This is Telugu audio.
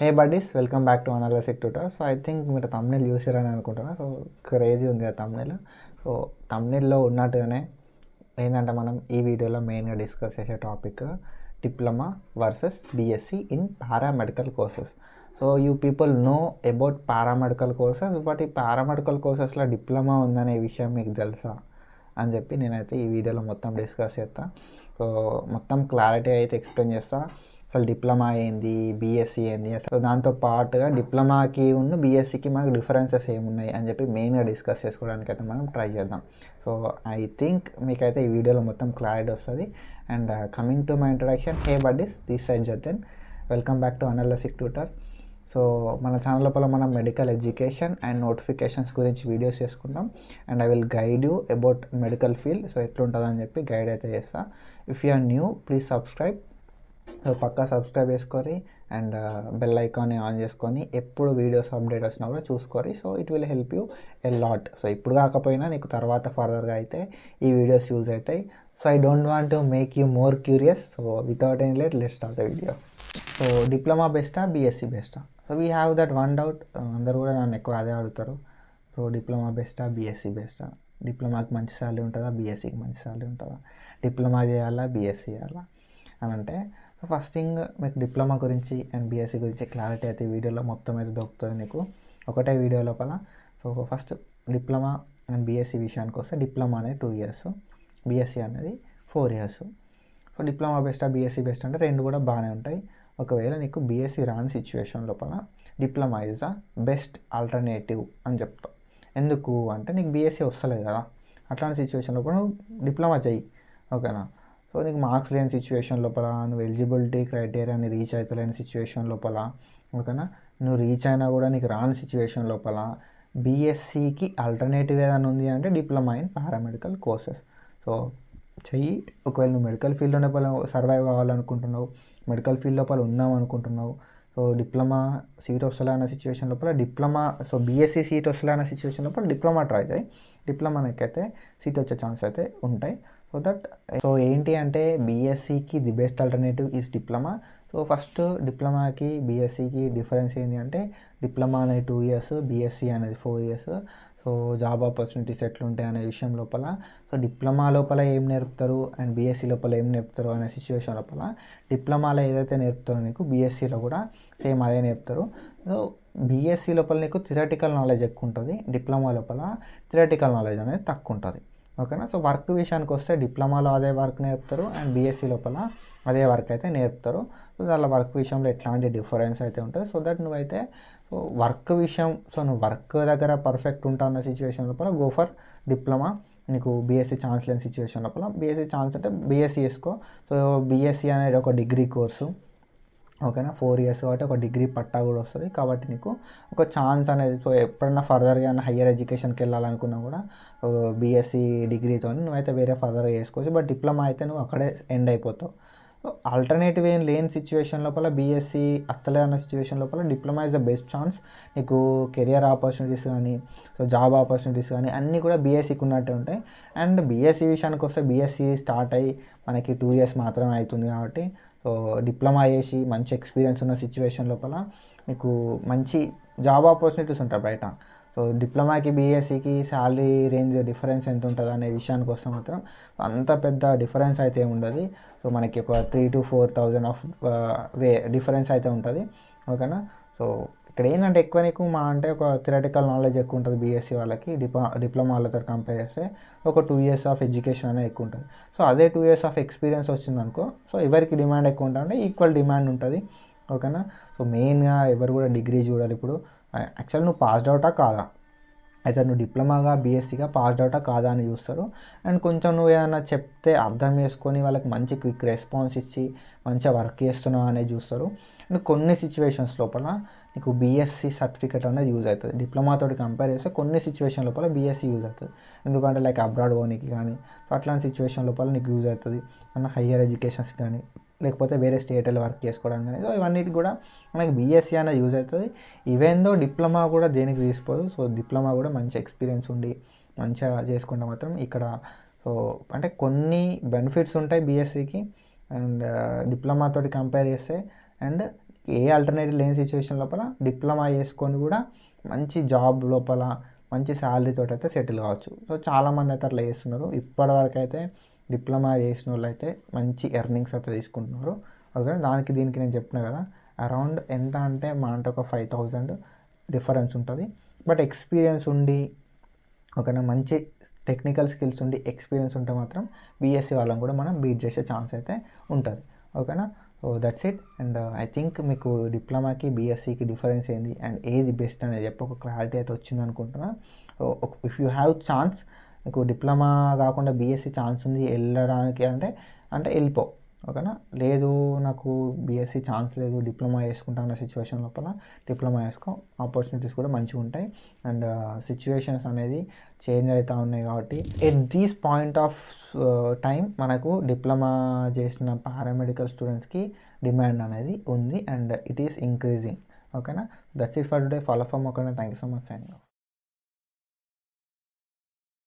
Hey buddies, welcome back to analytic tutor. So I think మీరు తమ్నెల్ చూసారని అనుకుంటున్నా. సో క్రేజీ ఉంది ఆ తమ్నెల్. సో తమ్నెల్లో ఉన్నట్టుగానే ఏంటంటే మనం ఈ వీడియోలో మెయిన్గా డిస్కస్ చేసే topic diploma versus BSc in paramedical courses. So you people know about paramedical courses, but ఈ పారామెడికల్ కోర్సెస్లో డిప్లొమా ఉందనే విషయం మీకు తెలుసా అని చెప్పి నేనైతే ఈ వీడియోలో మొత్తం డిస్కస్ చేస్తాను. సో మొత్తం క్లారిటీ అయితే ఎక్స్ప్లెయిన్ చేస్తాను. అసలు డిప్లొమా ఏంది, బీఎస్సీ ఏంది, అసలు దాంతో పాటుగా డిప్లొమాకి ఉన్న బీఎస్సీకి మనకు డిఫరెన్సెస్ ఏమున్నాయి అని చెప్పి మెయిన్గా డిస్కస్ చేసుకోవడానికి అయితే మనం ట్రై చేద్దాం. సో ఐ థింక్ మీకైతే ఈ వీడియోలో మొత్తం క్లారిటీ వస్తుంది. And coming to my introduction, hey buddies, this side Jatan, welcome back to analytic tutor. So మన ఛానల్ లోపల మనం మెడికల్ ఎడ్యుకేషన్ అండ్ నోటిఫికేషన్స్ గురించి వీడియోస్ చేసుకుంటాం. And I will guide you about medical field. So ఎట్లుంటుందని చెప్పి గైడ్ అయితే చేస్తా. If you are new, please subscribe. So పక్కా సబ్స్క్రైబ్ చేసుకొని అండ్ బెల్ ఐకాన్ని ఆన్ చేసుకొని ఎప్పుడు వీడియోస్ అప్డేట్ వచ్చినా కూడా చూసుకోరి. So it will help you a lot. So ఇప్పుడు కాకపోయినా నీకు తర్వాత ఫర్దర్గా అయితే ఈ వీడియోస్ యూజ్ అవుతాయి. So I don't want to make you more curious. So without any late, let's start the video. So diploma బెస్టా, బీఎస్సీ బెస్టా? So we have that one doubt. అందరూ కూడా నన్ను ఎక్కువ అదే అడుగుతారు. సో డిప్లొమా బెస్టా, బీఎస్సీ బెస్టా? డిప్లొమాకి మంచి శాలరీ ఉంటుందా, బీఎస్సీకి మంచి శాలరీ ఉంటుందా? డిప్లొమా చేయాలా, బీఎస్సీ చేయాలా అని అంటే, ఫస్ట్ థింగ్ మీకు డిప్లొమా గురించి అండ్ బీఎస్సీ గురించి క్లారిటీ అయితే ఈ వీడియోలో మొత్తం అయితే దొరుకుతుంది నీకు ఒకటే వీడియో లోపల. So first diploma and BSc విషయానికి వస్తే, డిప్లొమా అనేది 2 years, బీఎస్సీ అనేది 4 years. సో డిప్లొమా బెస్టా, బీఎస్సీ బెస్ట్ అంటే రెండు కూడా బాగానే ఉంటాయి. ఒకవేళ నీకు బీఎస్సీ రాని సిచ్యువేషన్ లోపల diploma is the best alternative అని చెప్తావు. ఎందుకు అంటే నీకు బీఎస్సీ వస్తలేదు కదా, అట్లాంటి సిచ్యువేషన్ లోపల నువ్వు డిప్లొమా చెయ్యి, ఓకేనా. సో నీకు మార్క్స్ లేని సిచ్యువేషన్ లోపల, నువ్వు ఎలిజిబిలిటీ క్రైటీరియాని రీచ్ అవుతలేని సిచ్యువేషన్ లోపల, ఓకేనా, నువ్వు రీచ్ అయినా కూడా నీకు రాని సిచ్యువేషన్ లోపల బీఎస్సీకి ఆల్టర్నేటివ్ ఏదైనా ఉంది అంటే diploma in paramedical courses. So చెయ్యి. ఒకవేళ నువ్వు మెడికల్ ఫీల్డ్ లోపల సర్వైవ్ కావాలనుకుంటున్నావు, మెడికల్ ఫీల్డ్ లోపల ఉందాం అనుకుంటున్నావు, సో డిప్లొమా సీట్ వస్తలే అన్న సిచ్యువేషన్ లోపల డిప్లొమా, సో బీఎస్సీ సీట్ వస్తలే అన్న సిచ్యువేషన్ లోపల డిప్లొమా ట్రై చేయి. డిప్లొమాకి సీట్ వచ్చే ఛాన్స్ అయితే ఉంటాయి. సో ఏంటి అంటే బీఎస్సీకి the best alternative is diploma. So first డిప్లొమాకి బీఎస్సీకి డిఫరెన్స్ ఏంటి అంటే, డిప్లొమా అనేది 2 years, బీఎస్సీ అనేది 4 years. సో జాబ్ ఆపర్చునిటీస్ ఎట్లుంటాయి అనే విషయం లోపల, సో డిప్లొమా లోపల ఏం నేర్పుతారు అండ్ బీఎస్సీ లోపల ఏం నేర్పుతారు అనే సిచ్యువేషన్ లోపల, డిప్లొమాలో ఏదైతే నేర్పుతారో నీకు బీఎస్సీలో కూడా సేమ్ అదే నేర్పుతారు. సో బీఎస్సీ లోపల నీకు థియరటికల్ నాలెడ్జ్ ఎక్కువ ఉంటుంది, డిప్లొమా లోపల థియరటికల్ నాలెడ్జ్ అనేది తక్కువ ఉంటుంది, ఓకేనా. సో వర్క్ విషయానికి వస్తే డిప్లొమాలో అదే వర్క్ నేర్పుతారు అండ్ బీఎస్సీ లోపల అదే వర్క్ అయితే నేర్పుతారు. సో దానిలో వర్క్ విషయంలో ఎట్లాంటి డిఫరెన్స్ అయితే ఉంటుంది. సో దట్ నువ్వైతే వర్క్ విషయం, సో నువ్వు వర్క్ దగ్గర పర్ఫెక్ట్ ఉంటా అన్న సిచ్యువేషన్ లోపల గో ఫర్ డిప్లొమా. నీకు బీఎస్సీ ఛాన్స్ లేని సిచ్యువేషన్ లోపల బీఎస్సీ ఛాన్స్ అంటే బీఎస్సీ చేసుకో. సో బీఎస్సీ అనేది ఒక డిగ్రీ కోర్సు, ఓకేనా. 4 years కాబట్టి ఒక డిగ్రీ పట్టా కూడా వస్తుంది. కాబట్టి నీకు ఒక ఛాన్స్ అనేది, సో ఎప్పుడైనా ఫర్దర్గా హయ్యర్ ఎడ్యుకేషన్కి వెళ్ళాలనుకున్నా కూడా బీఎస్సీ డిగ్రీతో నువ్వైతే వేరే ఫర్దర్గా చేసుకోవచ్చు. బట్ డిప్లొమా అయితే నువ్వు అక్కడే ఎండ్ అయిపోతావు. సో ఆల్టర్నేటివ్ ఏం లేని సిచ్యువేషన్ లోపల, బీఎస్సీ అత్తలే అన్న సిచ్యువేషన్ లోపల diploma is the best chance. నీకు కెరియర్ ఆపర్చునిటీస్ కానీ, సో జాబ్ ఆపర్చునిటీస్ కానీ అన్నీ కూడా బీఎస్సీకి ఉన్నట్టే ఉంటాయి. అండ్ బీఎస్సీ విషయానికి వస్తే, బీఎస్సీ స్టార్ట్ అయ్యి మనకి 2 years మాత్రమే అవుతుంది కాబట్టి, సో డిప్లొమా చేసి మంచి ఎక్స్పీరియన్స్ ఉన్న సిచ్యువేషన్ లోపల నీకు మంచి జాబ్ ఆపర్చునిటీస్ ఉంటాయి బయట. సో డిప్లొమాకి బీఎస్సీకి శాలరీ రేంజ్ డిఫరెన్స్ ఎంత ఉంటుంది అనే విషయానికి వస్తే మాత్రం అంత పెద్ద డిఫరెన్స్ అయితే ఉండదు. సో మనకి ఒక 3,000 to 4,000 ఆఫ్ డిఫరెన్స్ అయితే ఉంటుంది, ఓకేనా. సో ఇక్కడ ఏంటంటే ఎక్కువ నీకు మా అంటే ఒక థియరటికల్ నాలెడ్జ్ ఎక్కువ ఉంటుంది బీఎస్సీ వాళ్ళకి. డిప్లొమా వాళ్ళతో కంపేర్ చేస్తే ఒక 2 years ఆఫ్ ఎడ్యుకేషన్ అనేది ఎక్కువ ఉంటుంది. సో అదే 2 years ఆఫ్ ఎక్స్పీరియన్స్ వచ్చిందనుకో, సో ఎవరికి డిమాండ్ ఎక్కువ ఉంటుంది, ఈక్వల్ డిమాండ్ ఉంటుంది, ఓకేనా. సో మెయిన్గా ఎవరు కూడా డిగ్రీ చూడాలి. ఇప్పుడు యాక్చువల్ నువ్వు పాస్డ్ అవుటా కాదా, అయితే నువ్వు డిప్లొమాగా బీఎస్సీగా పాస్డ్ అవుటా కాదా అని చూస్తారు. అండ్ కొంచెం నువ్వు ఏదైనా చెప్తే అర్థం చేసుకొని వాళ్ళకి మంచి క్విక్ రెస్పాన్స్ ఇచ్చి మంచిగా వర్క్ చేస్తున్నావు అనేది చూస్తారు. అండ్ కొన్ని సిచ్యువేషన్స్ లోపల నీకు బీఎస్సీ సర్టిఫికేట్ అనేది యూజ్ అవుతుంది. డిప్లొమాతో కంపేర్ చేస్తే కొన్ని సిచ్యువేషన్ లోపల బీఎస్సీ యూజ్ అవుతుంది. ఎందుకంటే లైక్ అబ్రాడ్ పోనీకి కానీ, సో అట్లాంటి సిచ్యువేషన్ లోపల నీకు యూజ్ అవుతుంది. అన్న హయ్యర్ ఎడ్యుకేషన్స్ కానీ, లేకపోతే వేరే స్టేట్లో వర్క్ చేసుకోవడానికి కానీ, సో ఇవన్నిటికి కూడా మనకి బీఎస్సీ అనేది యూజ్ అవుతుంది. ఈవెన్ దో డిప్లొమా కూడా దేనికి తీసుకోదు. సో డిప్లొమా కూడా మంచి ఎక్స్పీరియన్స్ ఉండి మంచిగా చేసుకుంటే మాత్రం ఇక్కడ, సో అంటే కొన్ని బెనిఫిట్స్ ఉంటాయి బీఎస్సీకి అండ్ డిప్లొమాతో కంపేర్ చేస్తే. అండ్ ఏ ఆల్టర్నేటివ్ లేని సిచ్యువేషన్ లోపల డిప్లొమా చేసుకొని కూడా మంచి జాబ్ లోపల మంచి శాలరీతో అయితే సెటిల్ కావచ్చు. సో చాలామంది అయితే అట్లా చేస్తున్నారు. ఇప్పటివరకు అయితే డిప్లొమా చేసిన వాళ్ళు అయితే మంచి ఎర్నింగ్స్ అయితే తీసుకుంటున్నారు. ఓకే, దానికి దీనికి నేను చెప్పిన కదా, అరౌండ్ ఎంత అంటే మా అంటే ఒక 5,000 డిఫరెన్స్ ఉంటుంది. బట్ ఎక్స్పీరియన్స్ ఉండి ఓకేనా, మంచి టెక్నికల్ స్కిల్స్ ఉండి ఎక్స్పీరియన్స్ ఉంటే మాత్రం బీఎస్సీ వాళ్ళని కూడా మనం బీట్ చేసే ఛాన్స్ అయితే ఉంటుంది. ఓకేనా, so that's it. And I think మీకు డిప్లొమాకి బీఎస్సీకి డిఫరెన్స్ ఏంది అండ్ ఏది బెస్ట్ అనేది చెప్పి ఒక క్లారిటీ అయితే వచ్చింది అనుకుంటున్నా. So if you have chance, మీకు డిప్లొమా కాకుండా బీఎస్సీ ఛాన్స్ ఉంది వెళ్ళడానికి అంటే వెళ్ళిపో. ఓకేనా, లేదు నాకు బీఎస్సీ ఛాన్స్ లేదు డిప్లొమా చేసుకుంటా అన్న సిచ్యువేషన్ లోపల డిప్లొమా చేసుకో, ఆపర్చునిటీస్ కూడా మంచిగా ఉంటాయి. అండ్ సిచ్యువేషన్స్ అనేది చేంజ్ అవుతూ ఉన్నాయి కాబట్టి at these point of time మనకు డిప్లొమా చేసిన పారామెడికల్ స్టూడెంట్స్కి డిమాండ్ అనేది ఉంది అండ్ ఇట్ ఈస్ ఇంక్రీజింగ్. ఓకేనా, that's it for today. Follow for more. Thank you so much. Signing off.